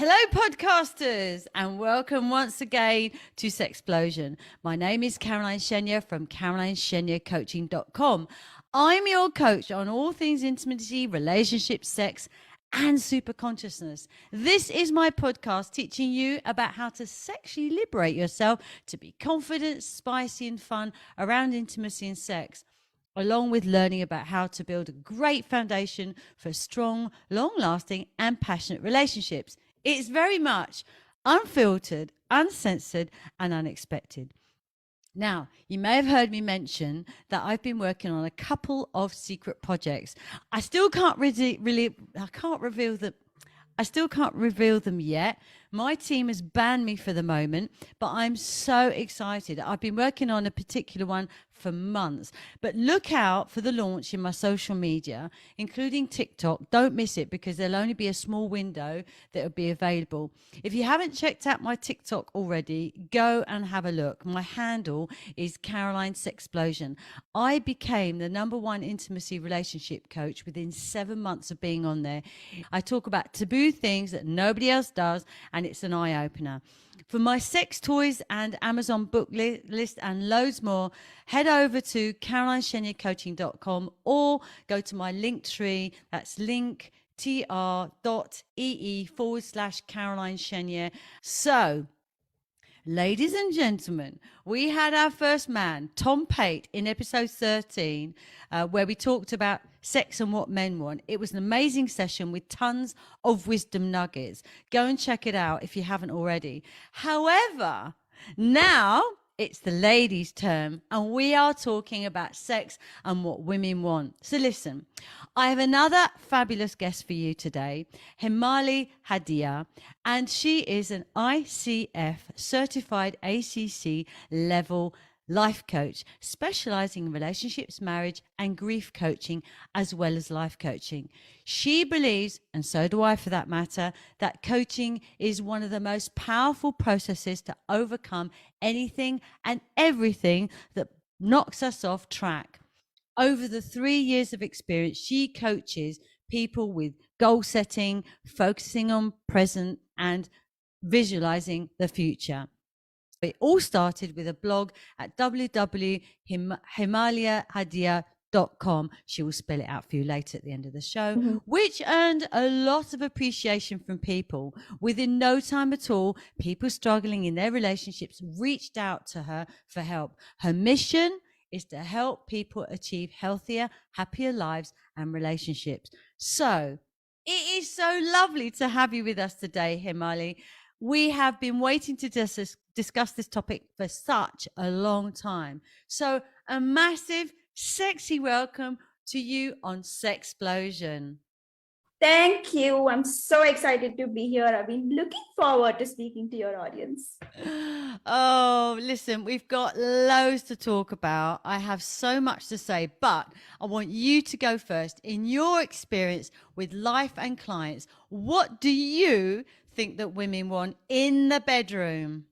Hello, podcasters, and welcome once again to Sexplosion. My name is Caroline Chenier from CarolineChenierCoaching.com. I'm your coach on all things intimacy, relationships, sex, and super consciousness. This is my podcast teaching you about how to sexually liberate yourself to be confident, spicy, and fun around intimacy and sex, along with learning about how to build a great foundation for strong, long-lasting, and passionate relationships. It's very much unfiltered, uncensored, and unexpected. Now, you may have heard me mention that I've been working on a couple of secret projects. I still can't reveal them. I still can't reveal them yet. My team has banned me for the moment, but I'm so excited. I've been working on a particular one for months, but look out for the launch in my social media, including TikTok. Don't miss it because there'll only be a small window that will be available. If you haven't checked out my TikTok already, go and have a look. My handle is Caroline Sexplosion. I became the #1 intimacy relationship coach within 7 months of being on there. I talk about taboo things that nobody else does, and it's an eye-opener. For my sex toys and Amazon book list and loads more, head over to CarolineChenierCoaching.com or go to my link tree. That's linktr.ee/Caroline Chenier. So, ladies and gentlemen, we had our first man, Tom Pate, in episode 13, where we talked about sex and what men want. It was an amazing session with tons of wisdom nuggets. Go and check it out if you haven't already. However, now it's the ladies' term, and we are talking about sex and what women want. So listen, I have another fabulous guest for you today, Hemali Adhyai, and she is an ICF certified ACC level life coach, specializing in relationships, marriage, and grief coaching, as well as life coaching. She believes, and so do I for that matter, that coaching is one of the most powerful processes to overcome anything and everything that knocks us off track. Over the 3 years of experience, she coaches people with goal setting, focusing on present, and visualizing the future. It all started with a blog at www.hemaliadhyai.com. She will spell it out for you later at the end of the show, which earned a lot of appreciation from people. Within no time at all, people struggling in their relationships reached out to her for help. Her mission is to help people achieve healthier, happier lives and relationships. So it is so lovely to have you with us today, Hemali. We have been waiting to discuss this topic for such a long time. So a massive, sexy welcome to you on Sexplosion. Thank you. I'm so excited to be here. I've been looking forward to speaking to your audience. Oh, listen, we've got loads to talk about. I have so much to say, but I want you to go first. In your experience with life and clients, what do you think that women want in the bedroom?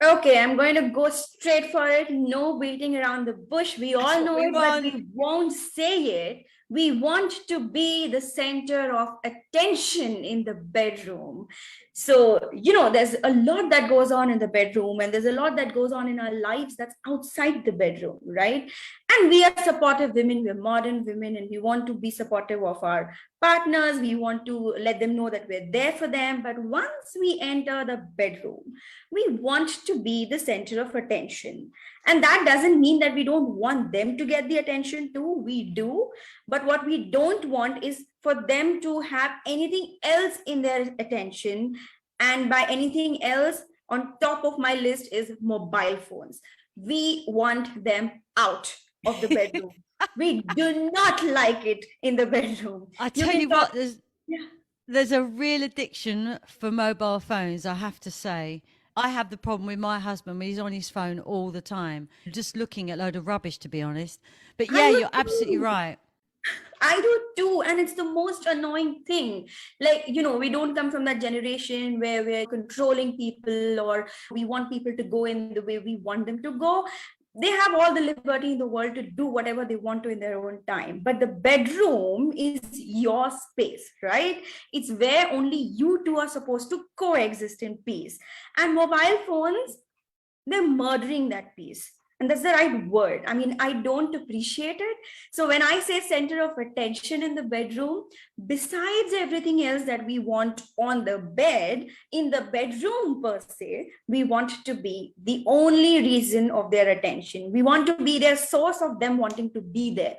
Okay, I'm going to go straight for it. No beating around the bush. We all know it, but we won't say it. We want to be the center of attention in the bedroom. So, there's a lot that goes on in the bedroom, and there's a lot that goes on in our lives that's outside the bedroom, right? And we are supportive women, we're modern women, and we want to be supportive of our partners. We want to let them know that we're there for them. But once we enter the bedroom, we want to be the center of attention. And that doesn't mean that we don't want them to get the attention too. We do. But what we don't want is for them to have anything else in their attention. And by anything else, on top of my list is mobile phones. We want them out of the bedroom. We do not like it in the bedroom. I tell you what, there's a real addiction for mobile phones, I have to say. I have the problem with my husband when he's on his phone all the time, just looking at a load of rubbish, to be honest. But yeah, you're absolutely right. I do too. And it's the most annoying thing. Like, we don't come from that generation where we're controlling people or we want people to go in the way we want them to go. they have all the liberty in the world to do whatever they want to in their own time. But the bedroom is your space, right? It's where only you two are supposed to coexist in peace. And mobile phones, they're murdering that peace. And that's the right word. I mean, I don't appreciate it. So when I say center of attention in the bedroom, besides everything else that we want on the bed, in the bedroom per se, we want to be the only reason of their attention. We want to be their source of them wanting to be there.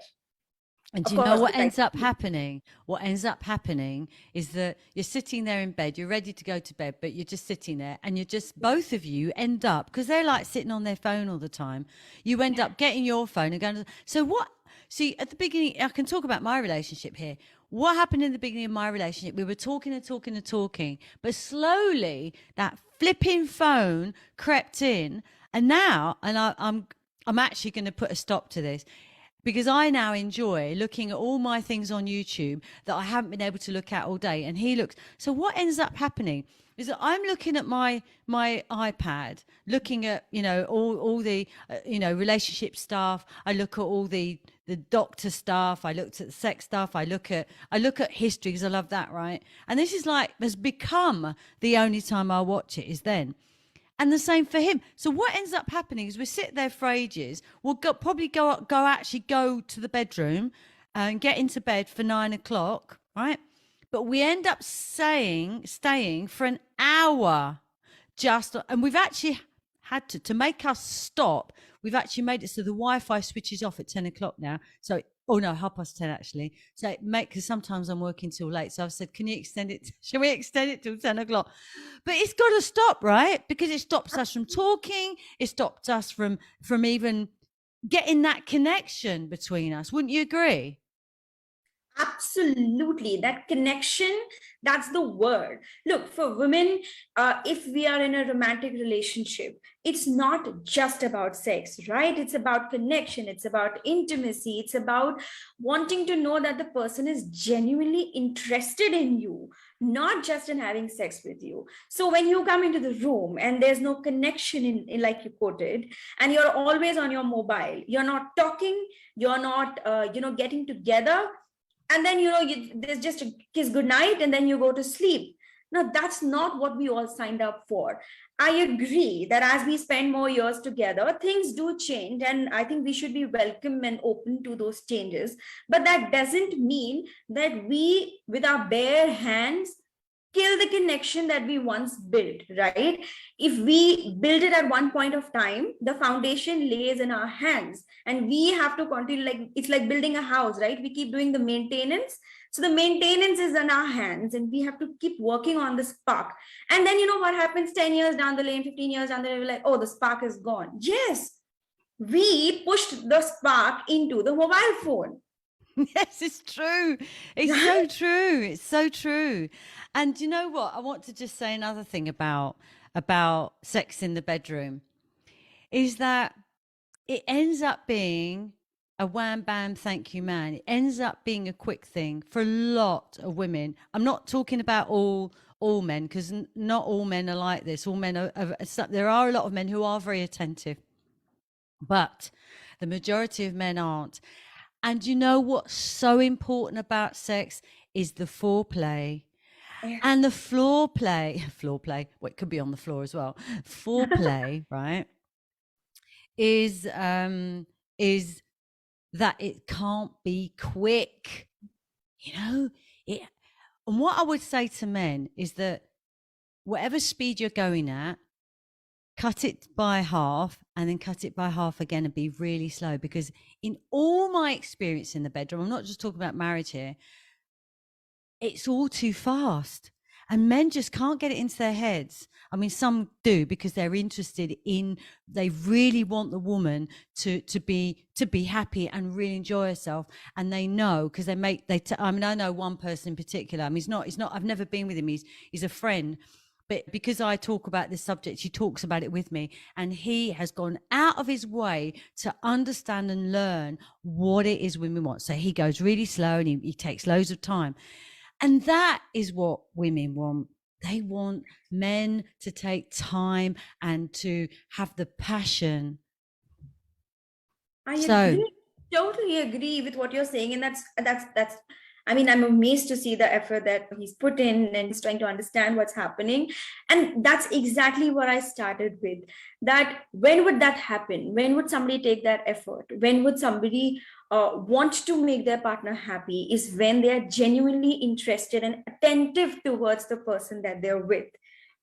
And Of do you know course, what ends up besides- happening? What ends up happening is that you're sitting there in bed, you're ready to go to bed, but you're just sitting there and you're just, both of you end up, because they're like sitting on their phone all the time, you end up getting your phone and going, so what? See, at the beginning, I can talk about my relationship here. What happened in the beginning of my relationship? We were talking and talking and talking, but slowly that flipping phone crept in. And now, I'm actually going to put a stop to this, because I now enjoy looking at all my things on YouTube that I haven't been able to look at all day. And he looks. So what ends up happening is that I'm looking at my iPad, looking at, you know, all the you know, relationship stuff. I look at all the doctor stuff. I looked at the sex stuff. I look at history, because I love that, right? And this is like, has become the only time I watch it is then. And the same for him. So what ends up happening is we sit there for ages. We'll probably go to the bedroom and get into bed for 9 o'clock, right? But we end up staying for an hour, and we've actually had to make us stop. We've actually made it so the Wi-Fi switches off at 10 o'clock now. So, oh no, 10:30 actually. So because sometimes I'm working till late. So I've said, can you extend it? Shall we extend it till 10 o'clock? But it's got to stop, right? Because it stops us from talking. It stops us from even getting that connection between us. Wouldn't you agree? Absolutely. That connection, that's the word. Look, for women, if we are in a romantic relationship, it's not just about sex, right? It's about connection. It's about intimacy. It's about wanting to know that the person is genuinely interested in you, not just in having sex with you. So when you come into the room and there's no connection in like you quoted, and you're always on your mobile, you're not talking, you're not, getting together, and then there's just a kiss goodnight and then you go to sleep. Now that's not what we all signed up for. I agree that as we spend more years together, things do change, and I think we should be welcome and open to those changes. But that doesn't mean that we, with our bare hands, kill the connection that we once built, right? If we build it at one point of time, the foundation lays in our hands, and we have to continue. Like, it's like building a house, right? We keep doing the maintenance. So the maintenance is in our hands, and we have to keep working on the spark. And then, you know what happens 10 years down the lane, 15 years down the lane, we're like, oh, the spark is gone. Yes, we pushed the spark into the mobile phone. Yes, it's true. It's so true. It's so true. And you know what? I want to just say another thing about sex in the bedroom is that it ends up being a wham bam thank you man. It ends up being a quick thing for a lot of women. I'm not talking about all men, because not all men are like this. All men there are a lot of men who are very attentive, but the majority of men aren't. And you know what's so important about sex is the foreplay. And the floor play, well, it could be on the floor as well. Foreplay, right, is that it can't be quick. You know, and what I would say to men is that whatever speed you're going at, cut it by half and then cut it by half again and be really slow. Because in all my experience in the bedroom, I'm not just talking about marriage here, it's all too fast. And men just can't get it into their heads. I mean, some do, because they're interested in, they really want the woman to be happy and really enjoy herself. And they know, because I know one person in particular. I mean, he's not, I've never been with him. He's a friend. But because I talk about this subject, he talks about it with me, and he has gone out of his way to understand and learn what it is women want. So he goes really slow, and he takes loads of time. And that is what women want. They want men to take time and to have the passion I So agree, totally agree with what you're saying, and that's. I mean, I'm amazed to see the effort that he's put in and he's trying to understand what's happening, and that's exactly what I started with. That when would that happen? When would somebody take that effort? When would somebody want to make their partner happy? Is when they are genuinely interested and attentive towards the person that they're with,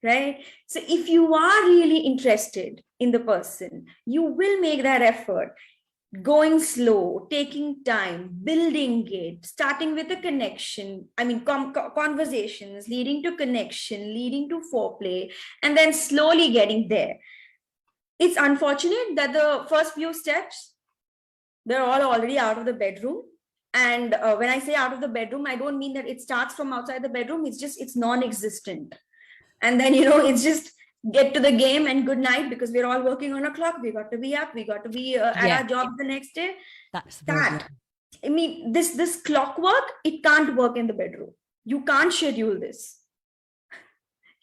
right? So if you are really interested in the person, you will make that effort, going slow, taking time, building it, starting with a connection. I mean, conversations leading to connection, leading to foreplay, and then slowly getting there. It's unfortunate that the first few steps, they're all already out of the bedroom. And when I say out of the bedroom, I don't mean that it starts from outside the bedroom. It's just, it's non existent. And then, it's just get to the game and good night, because we're all working on a clock. We got to be up. We got to be at our jobs the next day. that's the problem. That, I mean, this clockwork, it can't work in the bedroom. You can't schedule this,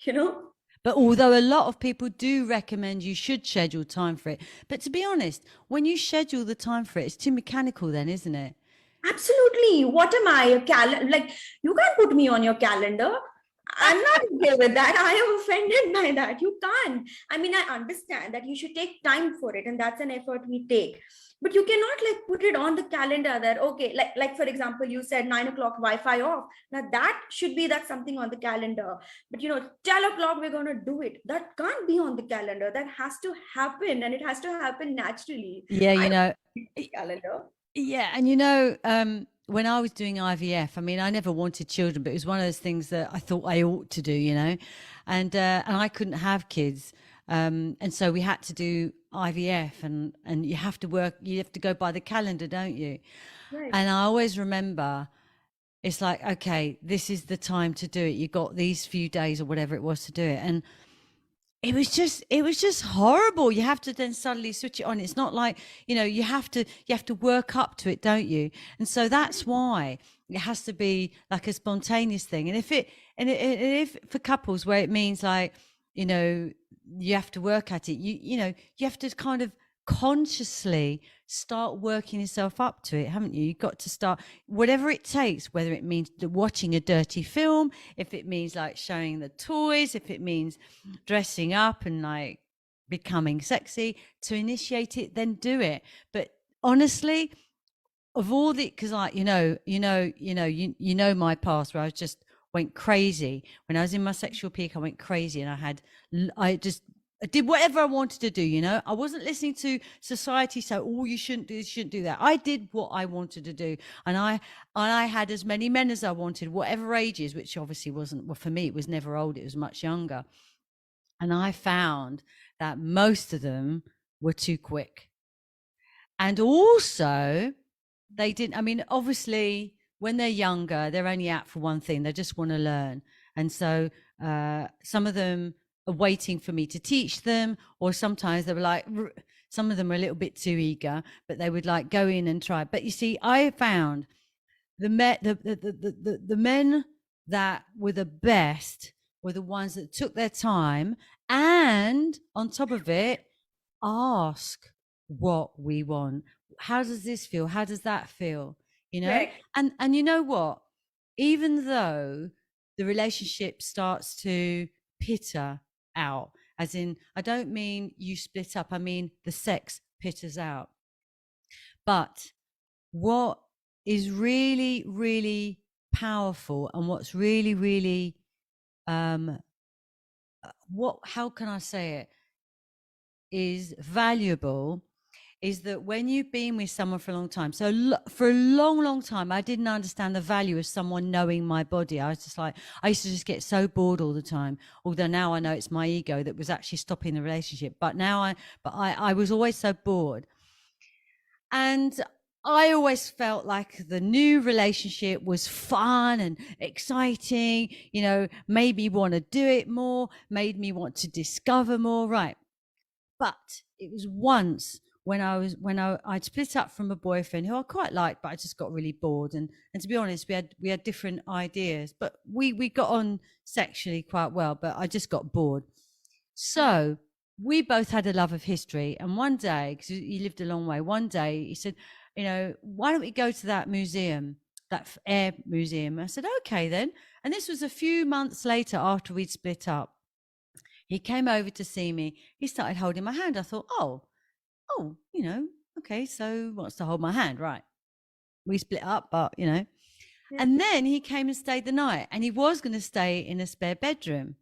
you know? But although a lot of people do recommend you should schedule time for it, but to be honest, when you schedule the time for it, it's too mechanical then, isn't it? Absolutely. What am I? A calendar? Like, you can't put me on your calendar. I'm not okay with that. I am offended by that. You can't. I mean, I understand that you should take time for it, and that's an effort we take. But you cannot like put it on the calendar that, okay, like for example, you said 9 o'clock Wi-Fi off. Now that should be that something on the calendar. But 10 o'clock we're gonna do it. That can't be on the calendar. That has to happen, and it has to happen naturally. Yeah, I don't need the calendar. yeah, and when I was doing IVF, I mean, I never wanted children, but it was one of those things that I thought I ought to do, and I couldn't have kids, and so we had to do IVF, and you have to work, you have to go by the calendar, don't you? Right. And I always remember it's like, okay, this is the time to do it. You got these few days or whatever it was to do it, and it was just horrible. You have to then suddenly switch it on. It's not like, you have to work up to it, don't you? And so that's why it has to be like a spontaneous thing. And if for couples where it means like, you know, you have to work at it, you have to kind of consciously start working yourself up to it, haven't you? You've got to start whatever it takes, whether it means watching a dirty film, if it means like showing the toys, if it means dressing up and like becoming sexy to initiate it, then do it. But honestly, of all the, because like my past where I just went crazy when I was in my sexual peak. I went crazy, and I did whatever I wanted to do. I wasn't listening to society. So, you shouldn't do this, you shouldn't do that. I did what I wanted to do. And I had as many men as I wanted, whatever ages, which obviously wasn't, well, for me, it was never old. It was much younger. And I found that most of them were too quick. And also they didn't, I mean, obviously when they're younger, they're only out for one thing. They just want to learn. And so some of them are waiting for me to teach them, or sometimes they were like, some of them are a little bit too eager, but they would like go in and try. But you see, I found the men that were the best were the ones that took their time, and on top of it, ask what we want. How does this feel? How does that feel? Right. And you know what? Even though the relationship starts to pitter out, as in, I don't mean you split up, I mean the sex pitters out. But what is really, really powerful, and what's really, really, how can I say it, is valuable, is that when you've been with someone for a long time, so for a long, long time, I didn't understand the value of someone knowing my body. I was just like, I used to just get so bored all the time. Although now I know it's my ego that was actually stopping the relationship. But I was always so bored. And I always felt like the new relationship was fun and exciting, made me want to do it more, made me want to discover more. Right. But it was once when I'd split up from a boyfriend who I quite liked, but I just got really bored. And to be honest, we had different ideas, but we got on sexually quite well, but I just got bored. So we both had a love of history. And one day, because he lived a long way, one day he said, why don't we go to that museum, that air museum? I said, okay, then. And this was a few months later after we'd split up. He came over to see me. He started holding my hand. I thought, oh, okay, so wants to hold my hand, right? We split up, but Yeah. And then he came and stayed the night, and he was going to stay in a spare bedroom,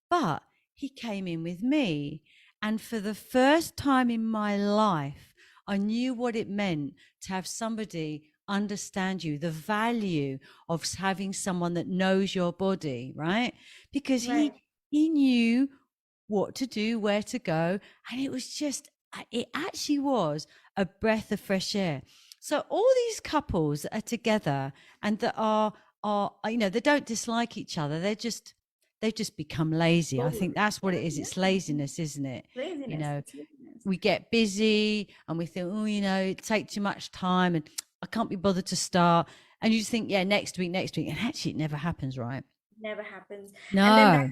but he came in with me. And for the first time in my life, I knew what it meant to have somebody understand you, the value of having someone that knows your body, right? Because Right. he knew what to do, where to go, and it actually was a breath of fresh air. So all these couples that are together and that are they don't dislike each other, they've just become lazy. I think that's what it is. It's laziness, isn't it? You Laziness. know, It's laziness. we get busy and we think, it takes too much time and I can't be bothered to start. And you just think, yeah, next week. And actually it never happens, right? Never happens. And then No.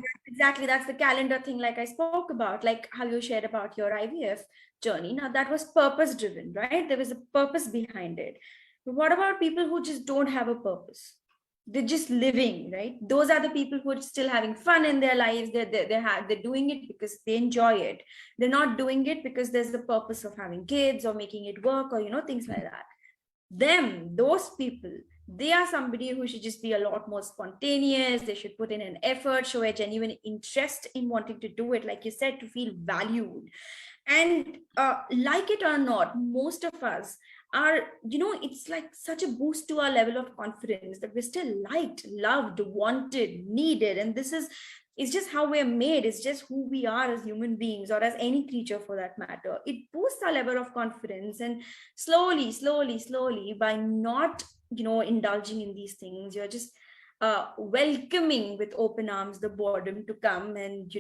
that's the calendar thing, like I spoke about, like how you shared about your IVF journey. Now, that was purpose driven, right? There was a purpose behind it. But what about people who just don't have a purpose? They're just living, right? Those are the people who are still having fun in their lives. They're doing it because they enjoy it. They're not doing it because there's the purpose of having kids or making it work or things like that. Those people, they are somebody who should just be a lot more spontaneous. They should put in an effort, show a genuine interest in wanting to do it, like you said, to feel valued. And like it or not, most of us are, it's like such a boost to our level of confidence that we're still liked, loved, wanted, needed. And this is, it's just how we're made. It's just who we are as human beings, or as any creature for that matter. It boosts our level of confidence. And slowly, by not, indulging in these things, you're just welcoming with open arms the boredom to come. And,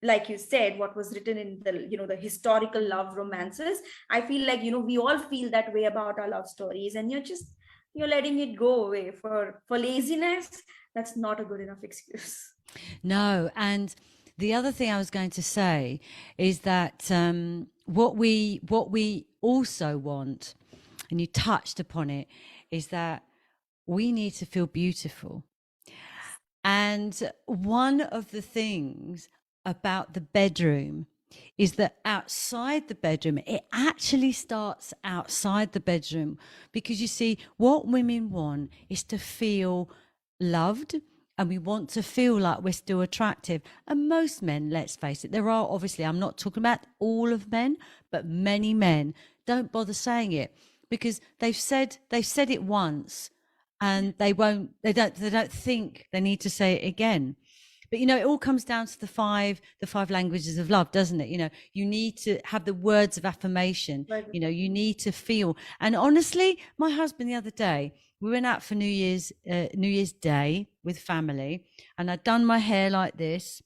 like you said, what was written in the, the historical love romances, I feel like, we all feel that way about our love stories. And you're letting it go away for laziness. That's not a good enough excuse. No, and the other thing I was going to say is that what we also want, and you touched upon it, is that we need to feel beautiful. And one of the things about the bedroom is that outside the bedroom, it actually starts outside the bedroom, because you see, what women want is to feel loved, and we want to feel like we're still attractive. And most men, let's face it, there are, obviously, I'm not talking about all of men, but many men don't bother saying it because they've said it once, and they don't think they need to say it again. But it all comes down to the five languages of love, doesn't it? You need to have the words of affirmation. You need to feel. And honestly, my husband, the other day, we went out for New Year's Day with family, and I'd done my hair like this,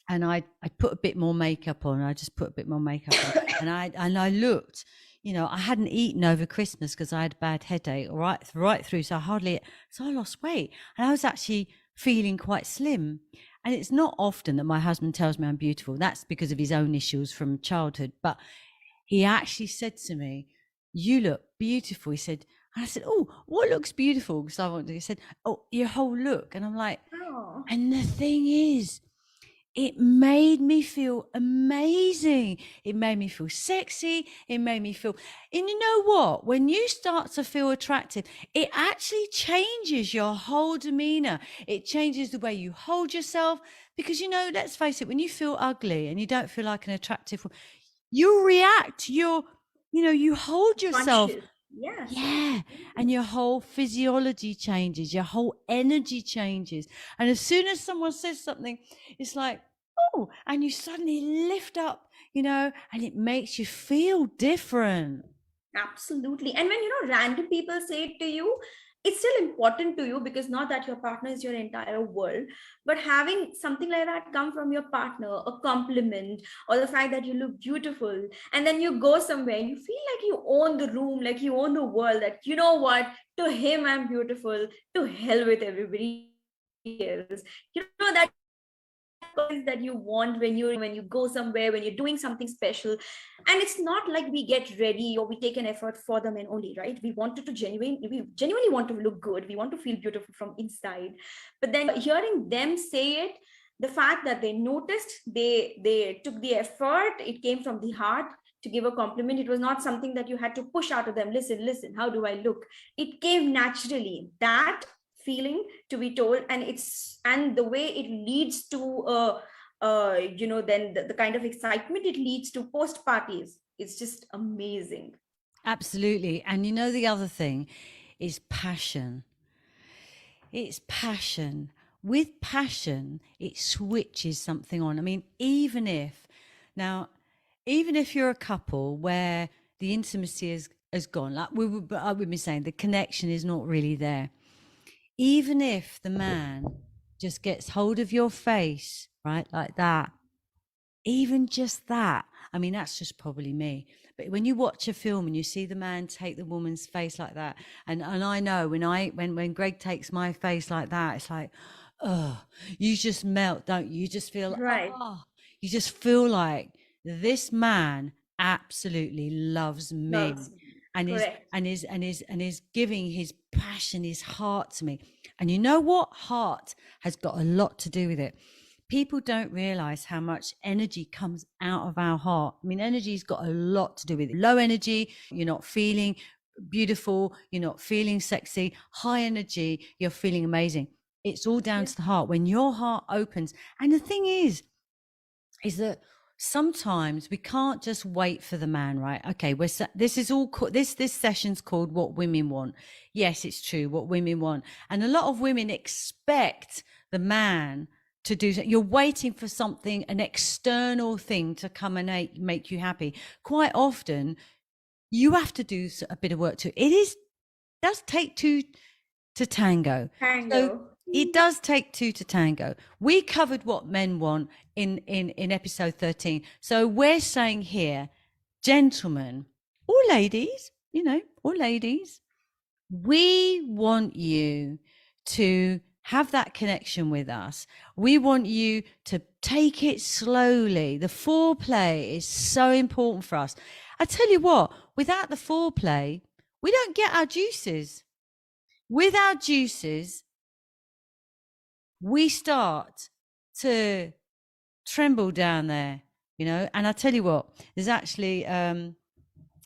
and I put a bit more makeup on. I just put a bit more makeup on, and I looked. I hadn't eaten over Christmas because I had a bad headache right through. So I lost weight, and I was actually feeling quite slim. And it's not often that my husband tells me I'm beautiful. That's because of his own issues from childhood. But he actually said to me, "You look beautiful." He said, and I said, "Oh, what looks beautiful?" Because he said, "Oh, your whole look." And I'm like, Oh. and the thing is, it made me feel amazing. It made me feel sexy. It made me feel, and you know what? When you start to feel attractive, it actually changes your whole demeanor. It changes the way you hold yourself, because, let's face it, when you feel ugly and you don't feel like an attractive, you react, you hold yourself. Conscious. Yes. Yeah. And your whole physiology changes, your whole energy changes. And as soon as someone says something, it's like, oh, and you suddenly lift up, and it makes you feel different. Absolutely. And when, random people say it to you, it's still important to you, because not that your partner is your entire world, but having something like that come from your partner, a compliment, or the fact that you look beautiful, and then you go somewhere and you feel like you own the room, like you own the world, that, you know what, to him, I'm beautiful, to hell with everybody else. That feeling that you want when you go somewhere, when you're doing something special. And it's not like we get ready or we take an effort for the men only, right? We genuinely want to look good. We want to feel beautiful from inside. But then hearing them say it, the fact that they noticed, they took the effort, it came from the heart to give a compliment. It was not something that you had to push out of them. Listen, how do I look? It came naturally, that feeling to be told. And the way it leads to then the kind of excitement it leads to post parties, it's just amazing. Absolutely. And the other thing is passion. It's passion. With passion, it switches something on. I mean, even if you're a couple where the intimacy has gone, like we've been saying, the connection is not really there. Even if the man just gets hold of your face, right, like that, even just that, I mean, that's just probably me. But when you watch a film and you see the man take the woman's face like that, and I know when Greg takes my face like that, it's like, oh, you just melt, don't you? You just feel, Right. oh, you just feel like this man absolutely loves me. And is giving his passion, his heart to me. And you know what? Heart has got a lot to do with it. People don't realize how much energy comes out of our heart. I mean, energy's got a lot to do with it. Low energy, you're not feeling beautiful, you're not feeling sexy. High energy, you're feeling amazing. It's all down to the heart. When your heart opens, and the thing is that sometimes we can't just wait for the man, right? Okay, this session's called What Women Want. Yes, it's true, what women want. And a lot of women expect the man to do. You're waiting for something, an external thing to come and make you happy. Quite often you have to do a bit of work too. Does take two to tango. So it does take two to tango. We covered what men want in episode 13. So we're saying here, gentlemen or ladies, we want you to have that connection with us. We want you to take it slowly. The foreplay is so important for us. I tell you what, without the foreplay, we don't get our juices. With our juices, we start to tremble down there, And I tell you what, there's actually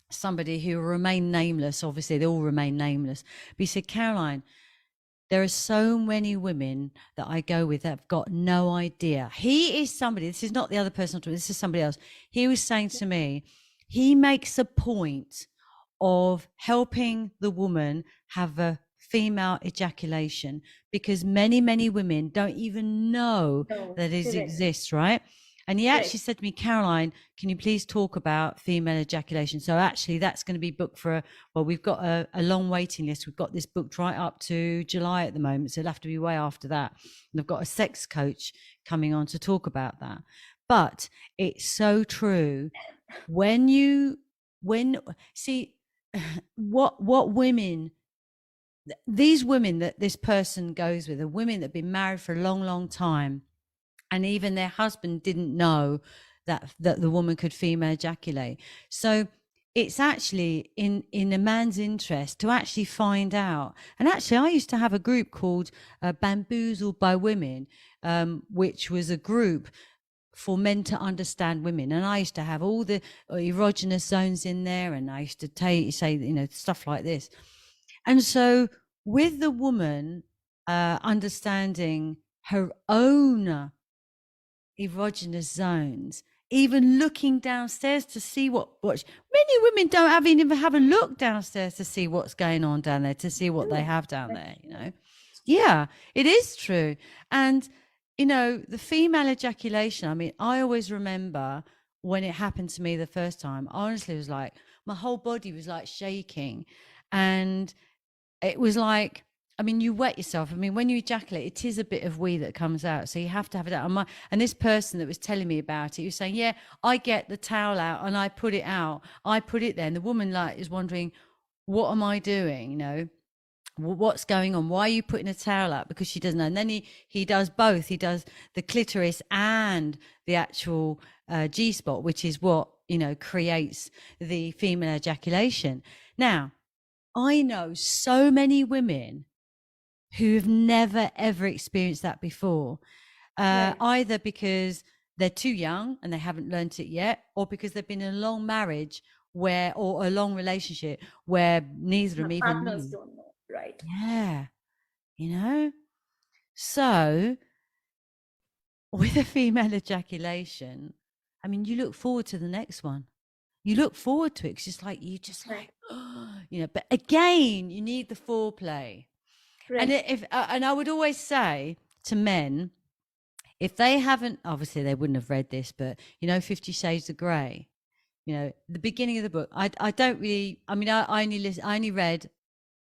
somebody who will remain nameless. Obviously, they all remain nameless. But he said, Caroline, there are so many women that I go with that have got no idea. He is somebody, this is not the other person, this is somebody else. He was saying to me, he makes a point of helping the woman have a female ejaculation because many, many women don't even know that it exists, right? And he actually said to me, Caroline, can you please talk about female ejaculation? So actually that's going to be booked we've got a long waiting list. We've got this booked right up to July at the moment. So it'll have to be way after that. And I've got a sex coach coming on to talk about that. But it's so true. What women, these women that this person goes with are women that have been married for a long, long time. And even their husband didn't know that the woman could female ejaculate. So it's actually in a man's interest to actually find out. And actually, I used to have a group called Bamboozled by Women, which was a group for men to understand women. And I used to have all the erogenous zones in there. And I used to say, stuff like this. And so with the woman understanding her own erogenous zones, even looking downstairs to see what many women don't even have a look downstairs to see what's going on down there, to see what they have down there, Yeah, it is true. And the female ejaculation, I mean, I always remember when it happened to me the first time, honestly, it was like my whole body was like shaking, and it was like, I mean, you wet yourself. I mean, when you ejaculate, it is a bit of wee that comes out. So you have to have it out. And this person that was telling me about it, he was saying, yeah, I get the towel out and I put it out. I put it there. And the woman is wondering, what am I doing? What's going on? Why are you putting a towel up? Because she doesn't know. And then he does both. He does the clitoris and the actual G-spot, which is what, creates the female ejaculation. Now, I know so many women who've never, ever experienced that before, either because they're too young and they haven't learned it yet, or because they've been in a long marriage or a long relationship where neither of them even partners knew. don't know, right? Yeah. So with a female ejaculation, I mean, you look forward to the next one. You look forward to it. It's just like, Right. but again, you need the foreplay. Right. And I would always say to men, if they haven't, obviously they wouldn't have read this, but 50 Shades of Grey, the beginning of the book, I don't really, I mean, I only read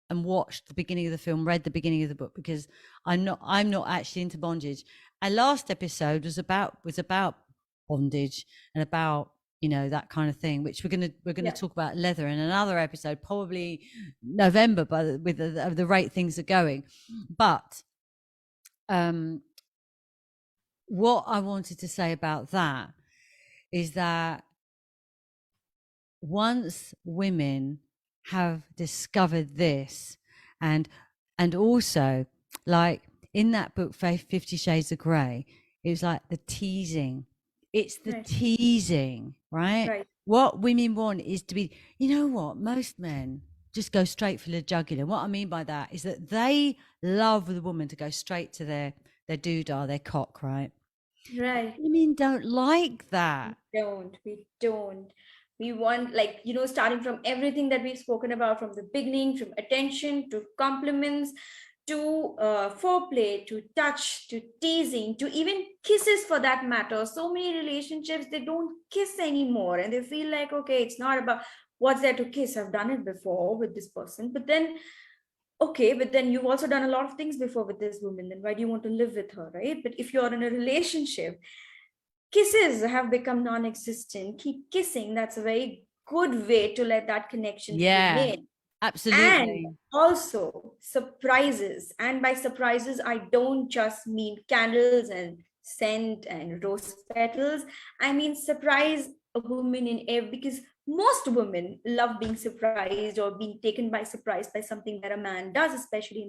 and watched the beginning of the film, read the beginning of the book, because I'm not actually into bondage. Our last episode was about bondage and about that kind of thing, which we're gonna talk about leather in another episode, probably November, with the rate things are going. But what I wanted to say about that is that once women have discovered this, and also, like in that book 50 Shades of Grey, it was like the teasing. It's the teasing, right? What women want is to be, what most men just go straight for the jugular. What I mean by that is that they love the woman to go straight to their doodah, their cock, right? Right. Women don't like that. We don't. We want, like, starting from everything that we've spoken about from the beginning, from attention to compliments to foreplay, to touch, to teasing, to even kisses for that matter. So many relationships, they don't kiss anymore, and they feel like, okay, it's not about what's there to kiss. I've done it before with this person, but then you've also done a lot of things before with this woman. Then why do you want to live with her, right? But if you're in a relationship, kisses have become non-existent. Keep kissing. That's a very good way to let that connection remain. Absolutely. And also surprises. And by surprises, I don't just mean candles and scent and rose petals. I mean surprise a woman in air, because most women love being surprised or being taken by surprise by something that a man does, especially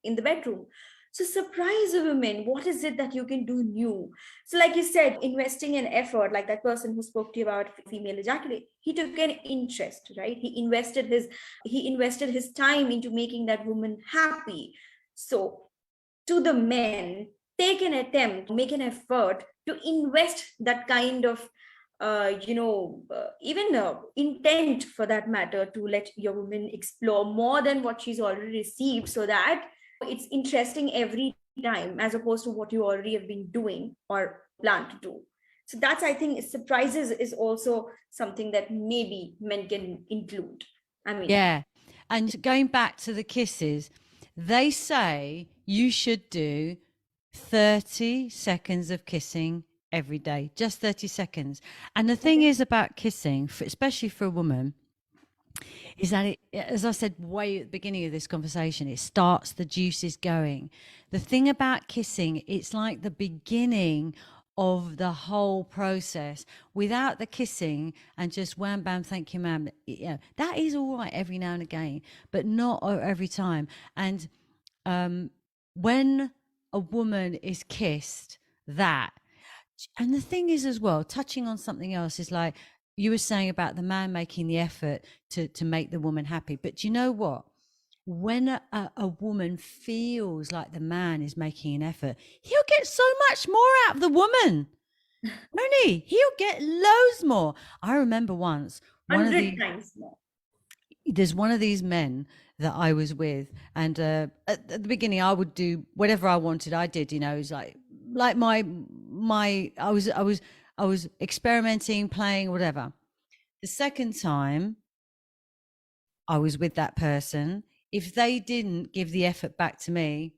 in the bedroom. So surprise a woman. What is it that you can do new? So like you said, investing in effort, like that person who spoke to you about female ejaculate, he took an interest, right? He invested his time into making that woman happy. So to the men, take an attempt, make an effort to invest that kind of even intent for that matter, to let your woman explore more than what she's already received, so that it's interesting every time, as opposed to what you already have been doing or plan to do. So that's, I think, surprises is also something that maybe men can include. I mean, yeah. And going back to the kisses, they say you should do 30 seconds of kissing every day, just 30 seconds. And the thing is about kissing, especially for a woman, is that it, as I said way at the beginning of this conversation, it starts the juices going. The thing about kissing, it's like the beginning of the whole process. Without the kissing and just wham bam, thank you ma'am, that is all right every now and again, but not every time. And when a woman is kissed, and the thing is as well, touching on something else, is like you were saying about the man making the effort to make the woman happy. But do you know what? When a woman feels like the man is making an effort, he'll get so much more out of the woman. Won't he? He'll get loads more. I remember once, 100 times more. There's one of these men that I was with, and at the beginning I would do whatever I wanted. I did, it was like my I was experimenting, playing, whatever. The second time I was with that person, if they didn't give the effort back to me,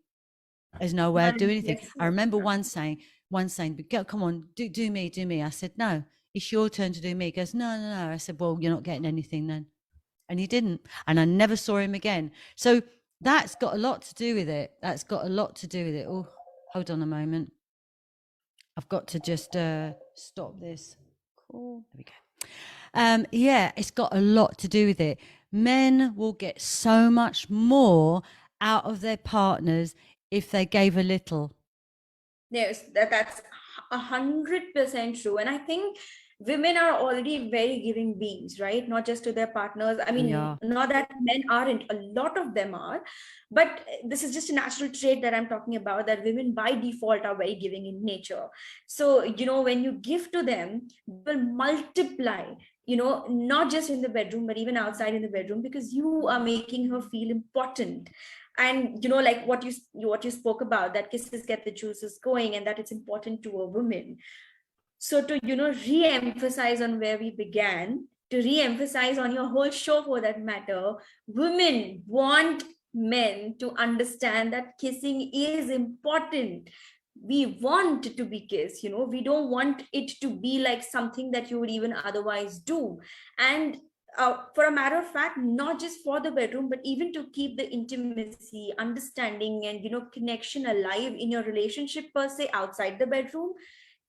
there's no way I'd do anything. I remember one saying, come on, do me. I said, no, it's your turn to do me. He goes, no. I said, well, you're not getting anything then. And he didn't. And I never saw him again. So That's got a lot to do with it. That's got a lot to do with it. Oh, hold on a moment. I've got to just stop this. Cool. There we go. Yeah, it's got a lot to do with it. Men will get so much more out of their partners if they gave a little. Yes, that's 100% true. And I think women are already very giving beings, right? Not just to their partners. I mean, Yeah. not that men aren't, a lot of them are, but this is just a natural trait that I'm talking about, that women by default are very giving in nature. So, when you give to them, they will multiply, not just in the bedroom, but even outside in the bedroom, because you are making her feel important. And like what you spoke about, that kisses get the juices going, and that it's important to a woman. So to re-emphasize on where we began, to re-emphasize on your whole show for that matter, women want men to understand that kissing is important. We want to be kissed, we don't want it to be like something that you would even otherwise do. And for a matter of fact, not just for the bedroom, but even to keep the intimacy, understanding, and connection alive in your relationship per se outside the bedroom,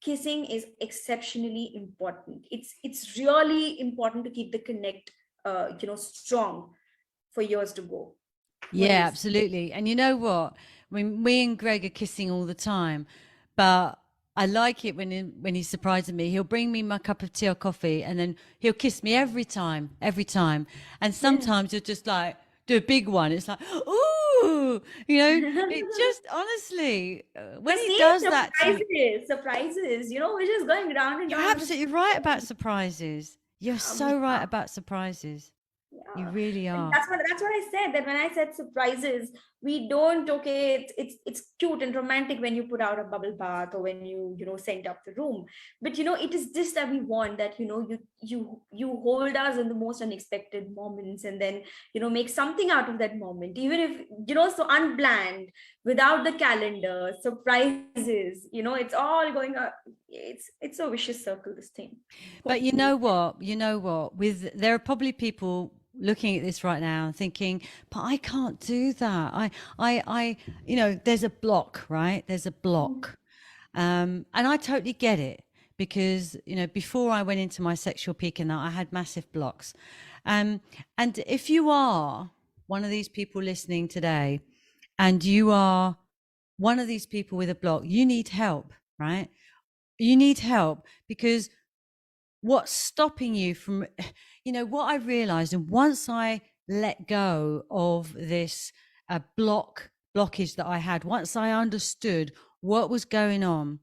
kissing is exceptionally important. It's really important to keep the connect strong for years to go. What do Yeah, you say? absolutely. And you know what? Me and Greg are kissing all the time, but I like it when he's surprising me. He'll bring me my cup of tea or coffee, and then he'll kiss me every time, every time. And Yeah. sometimes he'll just like do a big one. It's like, ooh, it just honestly, So when he see, does that to me, surprises, we're just going round and you're round with absolutely right about surprises. You're we so right are. about surprises. You Yeah, really and are. that's what I said. That when I said surprises, we don't, okay. It's cute and romantic when you put out a bubble bath, or when you scent up the room. But it is this that we want. That you hold us in the most unexpected moments, and then make something out of that moment, even if so unplanned, without the calendar, surprises. It's all going up. It's a vicious circle. This thing. But What do you say? you know what? There are probably people looking at this right now and thinking, but I can't do that. There's a block, right? There's a block. And I totally get it because, before I went into my sexual peak and that, I had massive blocks. And if you are one of these people listening today and you are one of these people with a block, you need help, right? You need help because what's stopping you from, what I realized, and once I let go of this blockage that I had, once I understood what was going on,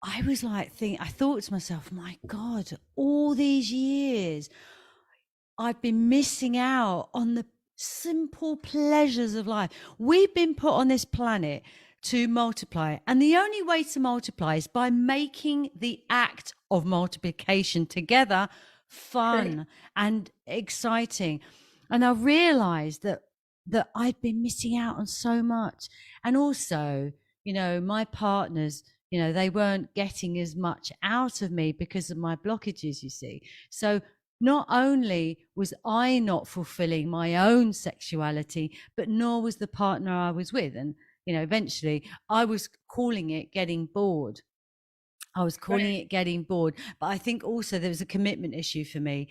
I was like, I thought to myself, my God, all these years I've been missing out on the simple pleasures of life. We've been put on this planet to multiply, and the only way to multiply is by making the act of multiplication together fun and exciting. And I realized that I'd been missing out on so much. And also, my partners, they weren't getting as much out of me because of my blockages, you see. So not only was I not fulfilling my own sexuality, but nor was the partner I was with. And, eventually I was calling it getting bored. I was calling it getting bored. But I think also there was a commitment issue for me,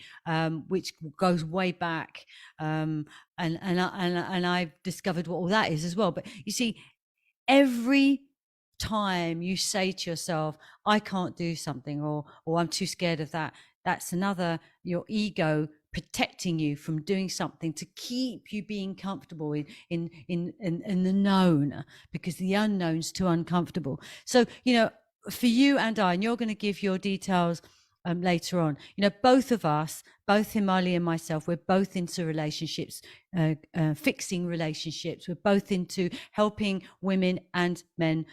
which goes way back. And I've discovered what all that is as well. But you see, every time you say to yourself, I can't do something, or I'm too scared of that, that's another, your ego protecting you from doing something to keep you being comfortable in the known, because the unknown's too uncomfortable. So, for you and you're going to give your details later on. Both of us, both Hemali and myself, we're both into relationships, fixing relationships. We're both into helping women and men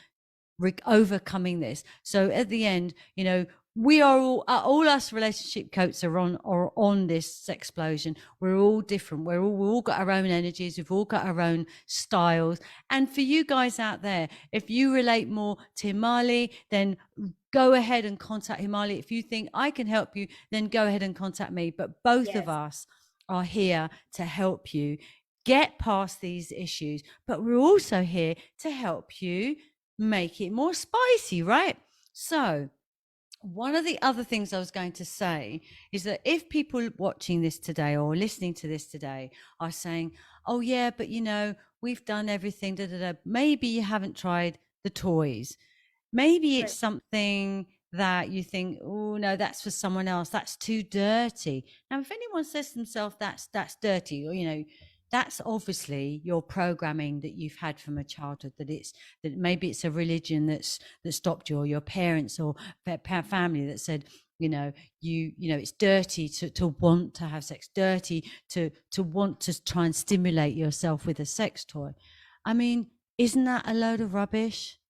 overcoming this. So at the end, we are all us relationship coaches are on this Sexplosion. We're all different. We've all got our own energies. We've all got our own styles. And for you guys out there, if you relate more to Hemali, then go ahead and contact Hemali. If you think I can help you, then go ahead and contact me. But both of Yes. us are here to help you get past these issues, but we're also here to help you make it more spicy, right? So one of the other things I was going to say is that if people watching this today or listening to this today are saying, oh yeah, but we've done everything, maybe you haven't tried the toys. Maybe it's something that you think, oh no, that's for someone else, that's too dirty. Now if anyone says to themselves that's dirty, or that's obviously your programming that you've had from a childhood, that maybe it's a religion that stopped you, or your parents or family that said, it's dirty to want to have sex, dirty to want to try and stimulate yourself with a sex toy. I mean, isn't that a load of rubbish?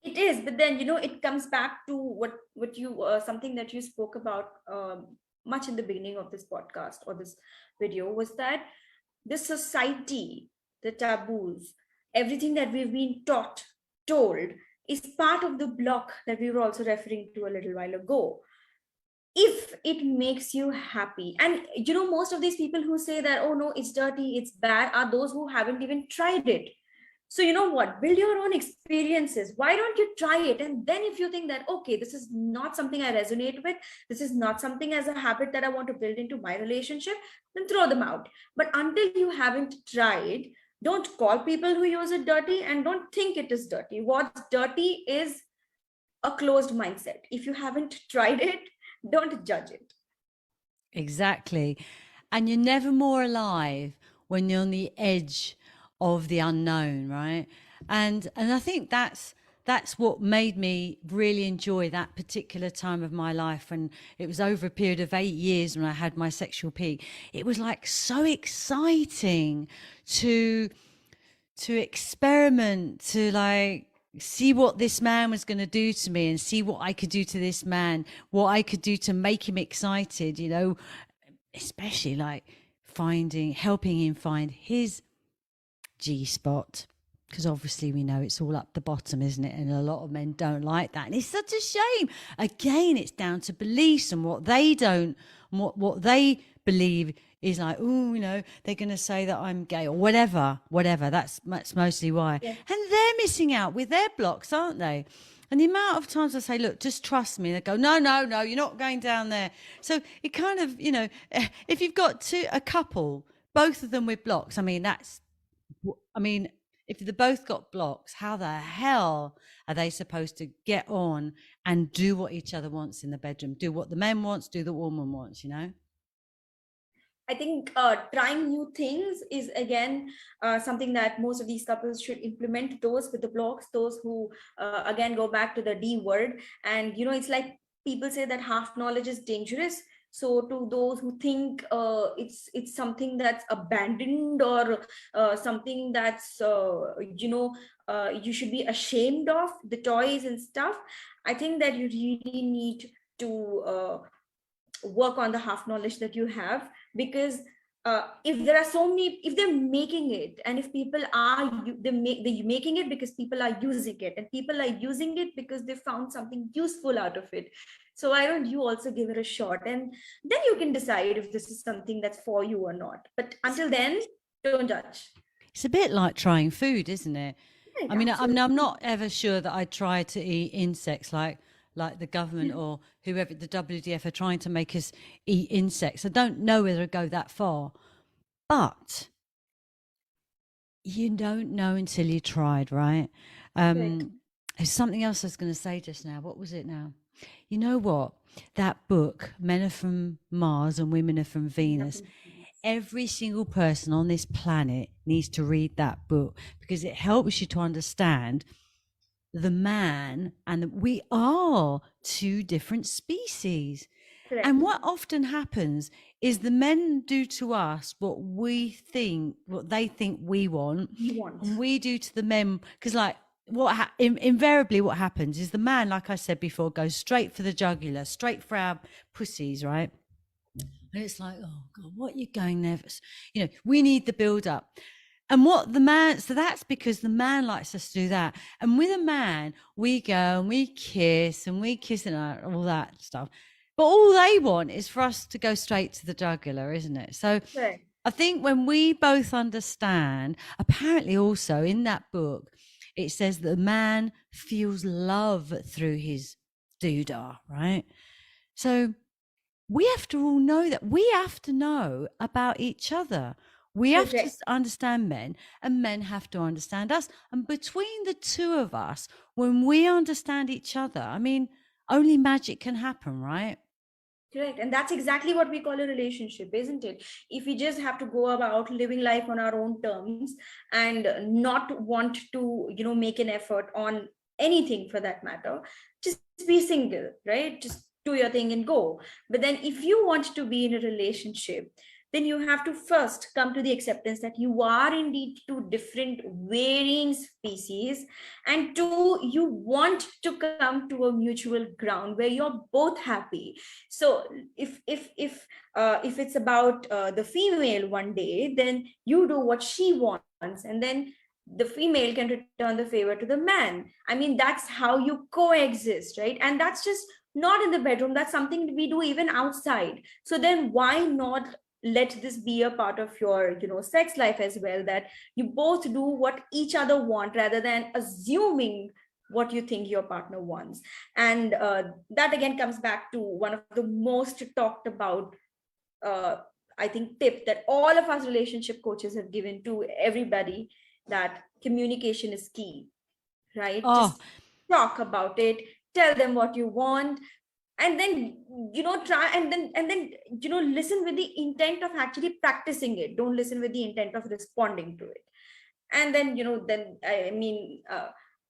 It is, but then it comes back to what you something that you spoke about much in the beginning of this podcast or this video, was that the society, the taboos, everything that we've been told is part of the block that we were also referring to a little while ago. If it makes you happy, and most of these people who say that, oh no, it's dirty, it's bad, are those who haven't even tried it. So you know what, build your own experiences. Why don't you try it? And then if you think that, okay, this is not something I resonate with, this is not something as a habit that I want to build into my relationship, then throw them out. But until you haven't tried, don't call people who use it dirty, and don't think it is dirty. What's dirty is a closed mindset. If you haven't tried it, don't judge it. Exactly. And you're never more alive when you're on the edge of the unknown, right? And I think that's what made me really enjoy that particular time of my life. And it was over a period of 8 years when I had my sexual peak. It was like so exciting to experiment, to like see what this man was going to do to me, and see what I could do to this man, what I could do to make him excited, especially like helping him find his G-spot, because obviously we know it's all up the bottom, isn't it? And a lot of men don't like that, and it's such a shame. Again, it's down to beliefs and what they don't, what they believe is like, oh, they're going to say that I'm gay or whatever. That's mostly why. Yeah. And they're missing out with their blocks, aren't they? And the amount of times I say, look, just trust me. They go, no, you're not going down there. So it kind of, if you've got a couple, both of them with blocks, if they both got blocks, how the hell are they supposed to get on and do what each other wants in the bedroom? Do what the man wants, do the woman wants, I think trying new things is, again, something that most of these couples should implement. Those with the blocks, those who, again, go back to the D word. And, it's like people say that half knowledge is dangerous. So to those who think it's something that's abandoned, or something that's, you should be ashamed of, the toys and stuff, I think that you really need to work on the half knowledge that you have. Because if there are so many, if they're making it, and if people are they're making it because people are using it, and people are using it because they found something useful out of it. So why don't you also give it a shot, and then you can decide if this is something that's for you or not. But until then, don't judge. It's a bit like trying food, isn't it? Yeah, I'm not ever sure that I'd try to eat insects like the government or whoever, the WDF, are trying to make us eat insects. I don't know whether to go that far, but you don't know until you tried, right? There's something else I was going to say just now. What was it now? You know what? That book, Men Are From Mars and Women Are From Venus. Every single person on this planet needs to read that book, because it helps you to understand the man, and we are two different species. Correct. And what often happens is the men do to us what they think we want. And we do to the men, because like invariably what happens is the man, like I said before, goes straight for the jugular, straight for our pussies, right? And it's like, oh God, what are you going there for? We need the build up. And so that's because the man likes us to do that. And with a man, we go and we kiss and all that stuff. But all they want is for us to go straight to the jugular, isn't it? So I think when we both understand, apparently also in that book, it says that the man feels love through his doodah, right? So we have to all know that. We have to know about each other. We have to Correct. understand men, and men have to understand us. And between the two of us, when we understand each other, I mean, only magic can happen, right? Correct. And that's exactly what we call a relationship, isn't it? If we just have to go about living life on our own terms and not want to, make an effort on anything for that matter, just be single, right? Just do your thing and go. But then if you want to be in a relationship, then you have to first come to the acceptance that you are indeed two different varying species, and two, you want to come to a mutual ground where you're both happy. So if it's about the female one day, then you do what she wants, and then the female can return the favor to the man. I mean, that's how you coexist, right? And that's just not in the bedroom. That's something we do even outside. So then why not let this be a part of your sex life as well, that you both do what each other want rather than assuming what you think your partner wants. And that again comes back to one of the most talked about, uh, I think, tip that all of us relationship coaches have given to everybody, that communication is key, right? Oh, Just talk about it, tell them what you want, and then try, and then listen with the intent of actually practicing it. Don't listen with the intent of responding to it. And then then I mean,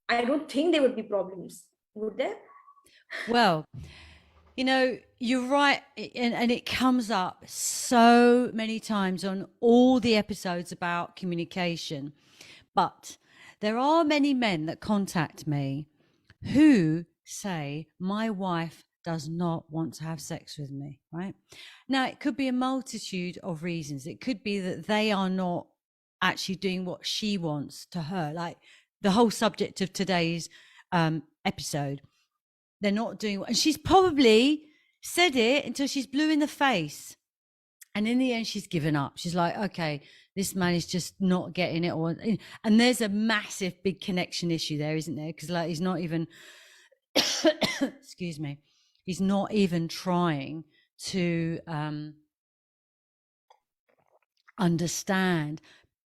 I don't think there would be problems, would there? well, you're right. And it comes up so many times on all the episodes about communication. But there are many men that contact me who say, my wife does not want to have sex with me, right? Now, it could be a multitude of reasons. It could be that they are not actually doing what she wants to her, like the whole subject of today's episode. They're not doing, and she's probably said it until she's blue in the face. And in the end, she's given up. She's like, okay, this man is just not getting it. And there's a massive, big connection issue there, isn't there? Because like, he's not even, excuse me, he's not even trying to understand,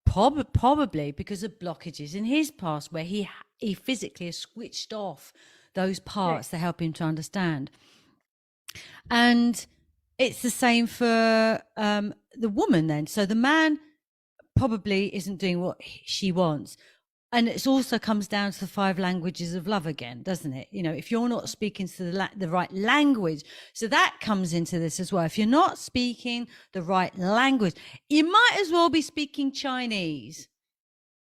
probably because of blockages in his past where he physically has switched off those parts that help him to understand. And it's the same for the woman then. So the man probably isn't doing what she wants. And it also comes down to the 5 languages of love again, doesn't it? If you're not speaking to the right language, so that comes into this as well. If you're not speaking the right language, you might as well be speaking Chinese.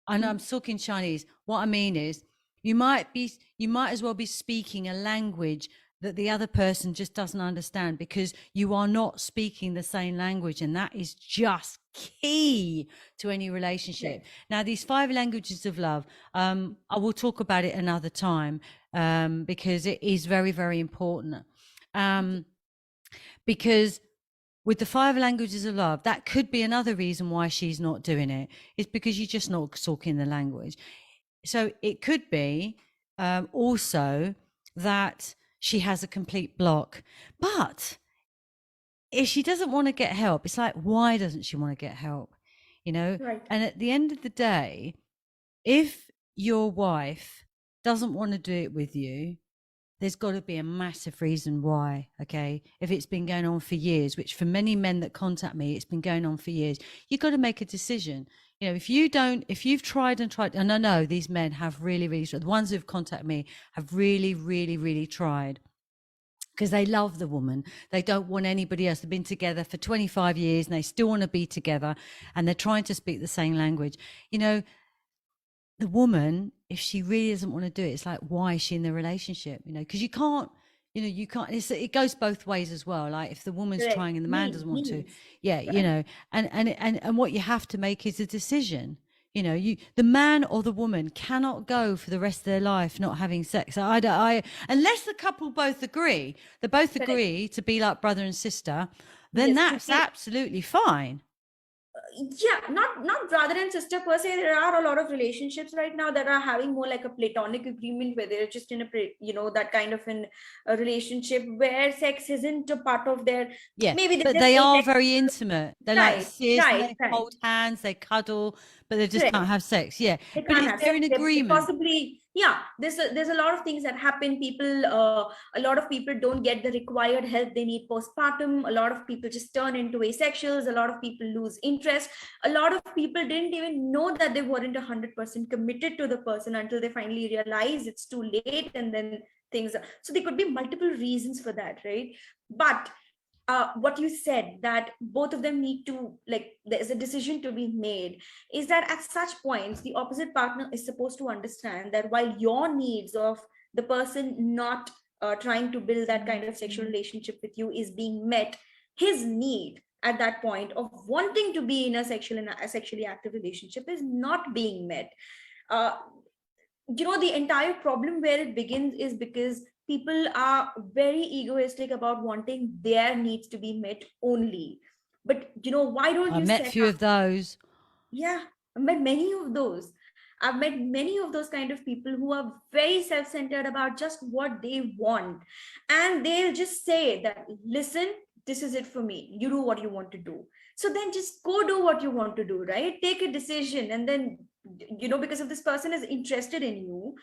I know I'm talking Chinese. What I mean is, you might as well be speaking a language that the other person just doesn't understand, because you are not speaking the same language, and that is just key to any relationship. Yeah. Now, these 5 languages of love, I will talk about it another time, because it is very, very important. Because with the 5 languages of love, that could be another reason why she's not doing it, is because you're just not talking the language. So it could be also that she has a complete block. But if she doesn't want to get help, it's like, why doesn't she want to get help? Right. And at the end of the day, if your wife doesn't want to do it with you, there's got to be a massive reason why. Okay, if it's been going on for years, which for many men that contact me, it's been going on for years, you've got to make a decision. If you've tried and tried, and I know these men have really, really, the ones who've contacted me have really, really, really tried, because they love the woman. They don't want anybody else. They've been together for 25 years and they still want to be together, and they're trying to speak the same language. The woman, if she really doesn't want to do it, it's like, why is she in the relationship? Because you can't, it goes both ways as well. Like, if the woman's trying and the man doesn't want to, and what you have to make is a decision. The man or the woman cannot go for the rest of their life not having sex. Unless the couple both agree, to be like brother and sister, then that's absolutely fine. yeah, not brother and sister per se. There are a lot of relationships right now that are having more like a platonic agreement where they're just in a that kind of a relationship where sex isn't a part of their, Yeah, maybe they but just they say are sex. very intimate. They like Right, kiss and right, they right. hold hands, they cuddle, but they just can't Correct. have sex. Yeah, They but can't is have there sex. an They agreement? possibly, yeah, there's a lot of things that happen. People, a lot of people don't get the required help they need postpartum. A lot of people just turn into asexuals. A lot of people lose interest. A lot of people didn't even know that they weren't 100% committed to the person until they finally realize it's too late, and then so there could be multiple reasons for that, right? But what you said, that both of them need to, like, there's a decision to be made, is that at such points the opposite partner is supposed to understand that while your needs of the person not trying to build that kind of sexual relationship with you is being met, his need at that point of wanting to be in a sexually active relationship is not being met. uh, the entire problem where it begins is because people are very egoistic about wanting their needs to be met only. But why don't I you met set few up? of those. Yeah, I've met many of those kind of people who are very self-centered about just what they want, and they'll just say that, listen, this is it for me, you do what you want to do. So then just go do what you want to do, right? Take a decision, and then because if this person is interested in you,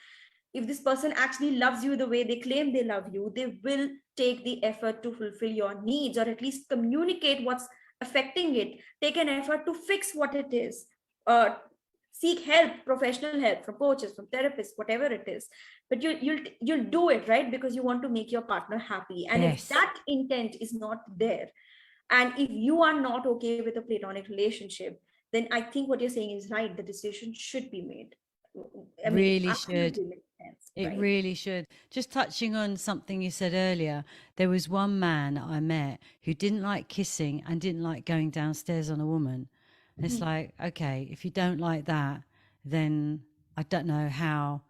if this person actually loves you the way they claim they love you, they will take the effort to fulfill your needs, or at least communicate what's affecting it, take an effort to fix what it is, uh, seek help, professional help from coaches, from therapists, whatever it is. But you'll do it, right? Because you want to make your partner happy. And if Yes, that intent is not there, and if you are not okay with a platonic relationship, then I think what you're saying is right. The decision should be made. I mean, it really should. absolutely makes sense, It right? really should. Just touching on something you said earlier, there was one man I met who didn't like kissing and didn't like going downstairs on a woman. And it's Mhm. like, okay, if you don't like that, then I don't know how,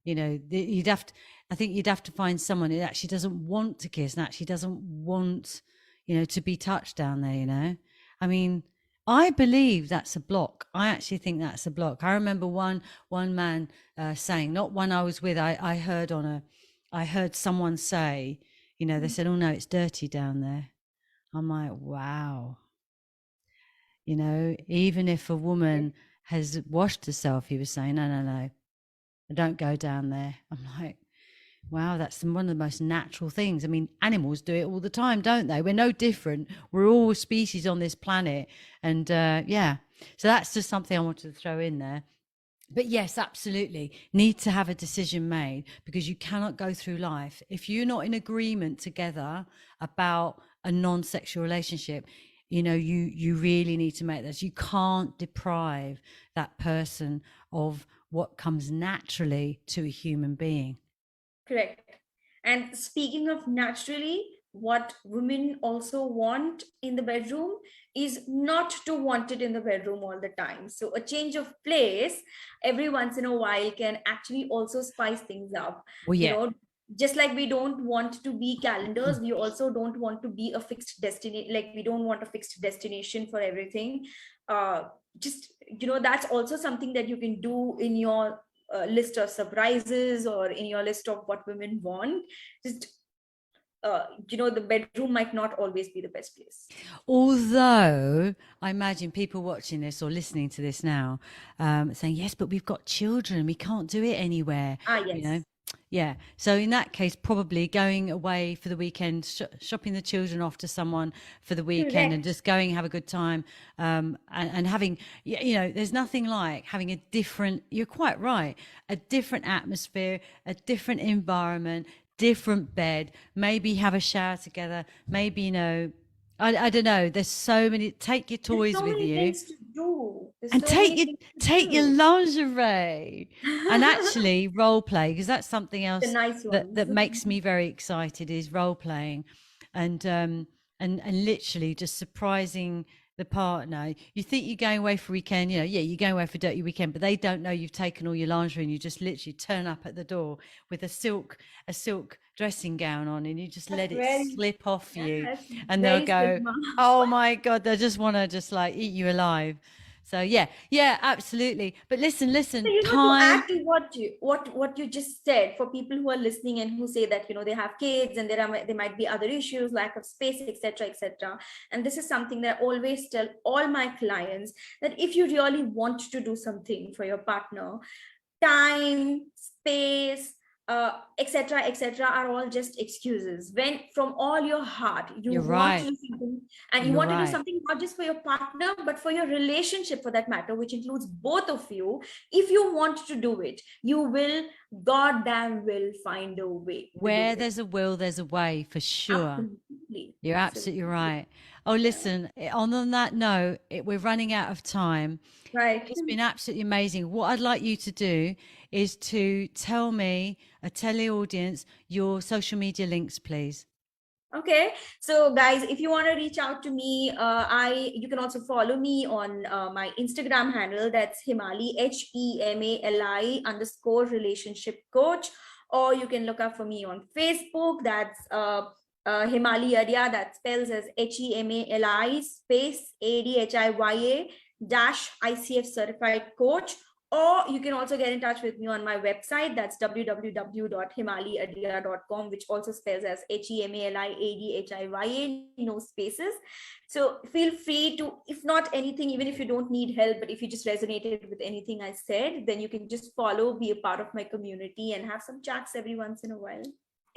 you'd have to, I think you'd have to find someone who actually doesn't want to kiss and actually doesn't want, to be touched down there. I mean, I believe that's a block. I actually think that's a block. I remember one man saying, not one I was with, I heard someone say, they said, oh no, it's dirty down there. I'm like, wow. Even if a Yes. woman has washed herself, he was saying, no, no, no, don't go down there. I'm like, wow, that's one of the most natural things. I mean, animals do it all the time, don't they? We're no different. We're all species on this planet. And yeah, so that's just something I wanted to throw in there. But yes, absolutely. Need to have a decision made, because you cannot go through life if you're not in agreement together about a non-sexual relationship. You really need to make this. You can't deprive that person of what comes naturally to a human being. Correct. And speaking of naturally, what women also want in the bedroom is not to want it in the bedroom all the time. So a change of place every once in a while can actually also spice things up. Well, You yeah. know, just like we don't want to be calendars, we also don't want to be a fixed destination. Like we don't want a fixed destination for everything. Just that's also something that you can do in your list of surprises, or in your list of what women want. Just the bedroom might not always be the best place. Although I imagine people watching this or listening to this now saying, yes, but we've got children, we can't do it anywhere, Ah, you know. yes. Yeah. So in that case, probably going away for the weekend, shopping the children off to someone for the weekend, and Correct. just going have a good time, and having, there's nothing like having a different. You're quite right. A different atmosphere, a different environment, different bed. Maybe have a shower together. Maybe I don't know. There's so many. Take your There's toys so with many you, things to do. There's and so many things to take your do. lingerie, and actually role play, because that's something The else nice that ones. makes me very excited is role playing, and and literally just surprising the partner. You think you're going away for a weekend, yeah, you're going away for a dirty weekend, but they don't know you've taken all your lingerie, and you just literally turn up at the door with a silk dressing gown on and you just let it Very, slip off you, yes, and they'll very go, Sigma. oh my God, they just want to just like eat you alive. So yeah, absolutely. But So, listen, to time. add to what you just said, for people who are listening and who say that they have kids and there might be other issues, lack of space, etc., etc. And this is something that I always tell all my clients, that if you really want to do something for your partner, time, space, etc., etc., are all just excuses. When from all your heart you You're want to right. do something, and you You're want to do right. something not just for your partner but for your relationship, for that matter, which includes both of you, if you want to do it, you will, goddamn will, find a way to do Where it. there's a will, there's a way, for sure. Absolutely, You're absolutely absolutely. right. Oh, Yeah. listen, on that note, we're running out of time. Right. It's been absolutely amazing. What I'd like you to do is to tell me, tell the audience your social media links, please. Okay, so guys, if you want to reach out to me, you can also follow me on my Instagram handle. That's Hemali, Hemali _relationship coach, or you can look up for me on Facebook. That's Hemali Adhyai. That spells as Hemali space Adhyia dash ICF certified coach. Or you can also get in touch with me on my website. That's www.hemaliadhyai.com, which also spells as Hemaliadhyia, no spaces. So feel free to, if not anything, even if you don't need help, but if you just resonated with anything I said, then you can just follow, be a part of my community, and have some chats every once in a while.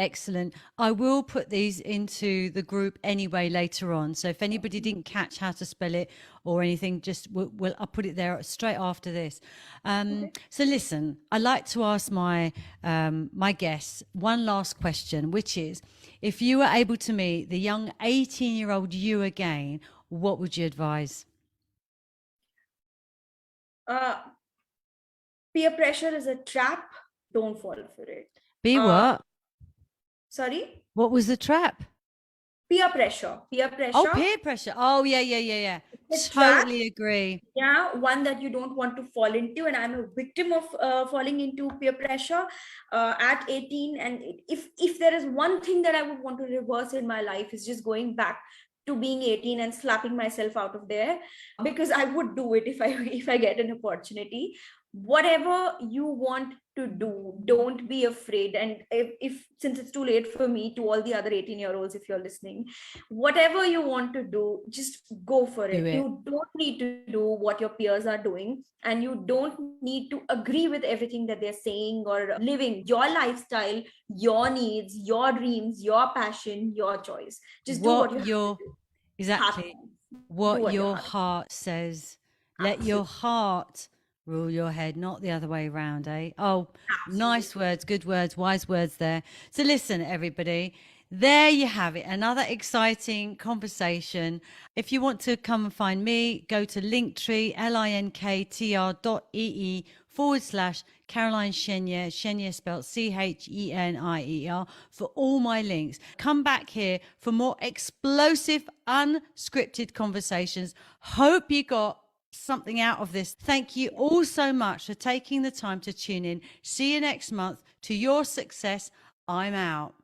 Excellent. I will put these into the group anyway later on. So if anybody didn't catch how to spell it or anything, just I'll put it there straight after this. Okay. So listen, I like to ask my guests one last question, which is, if you were able to meet the young 18-year-old you again, what would you advise? Uh, Peer pressure is a trap. Don't fall for it. Be Uh, what? Sorry? What was the trap? Peer pressure. Peer Oh, pressure. peer pressure. Oh, yeah. It's a trap. Totally agree. Yeah, one that you don't want to fall into, and I'm a victim of falling into peer pressure at 18. And if there is one thing that I would want to reverse in my life, is just going back to being 18 and slapping myself out of there, because I would do it if I if I get an opportunity. Whatever you want to do, don't be afraid. And if since it's too late for me, to all the other 18-year-olds, if you're listening, whatever you want to do, just go for Do it. it. You don't need to do what your peers are doing, and you don't need to agree with everything that they're saying, or living your lifestyle, your needs, your dreams, your passion, your choice. Just do what What you have to your do. Heart Exactly. wants. Do What what your your heart heart says. Let your absolutely, heart rule your head, not the other way around, eh? Oh, nice absolutely. words, good words, wise words there. So listen, everybody, there you have it. Another exciting conversation. If you want to come and find me, go to Linktree, linktr.ee/ Caroline Chenier, Chenier spelled Chenier, for all my links. Come back here for more explosive, unscripted conversations. Hope you got something out of this. Thank you all so much for taking the time to tune in. See you next month. To your success, I'm out.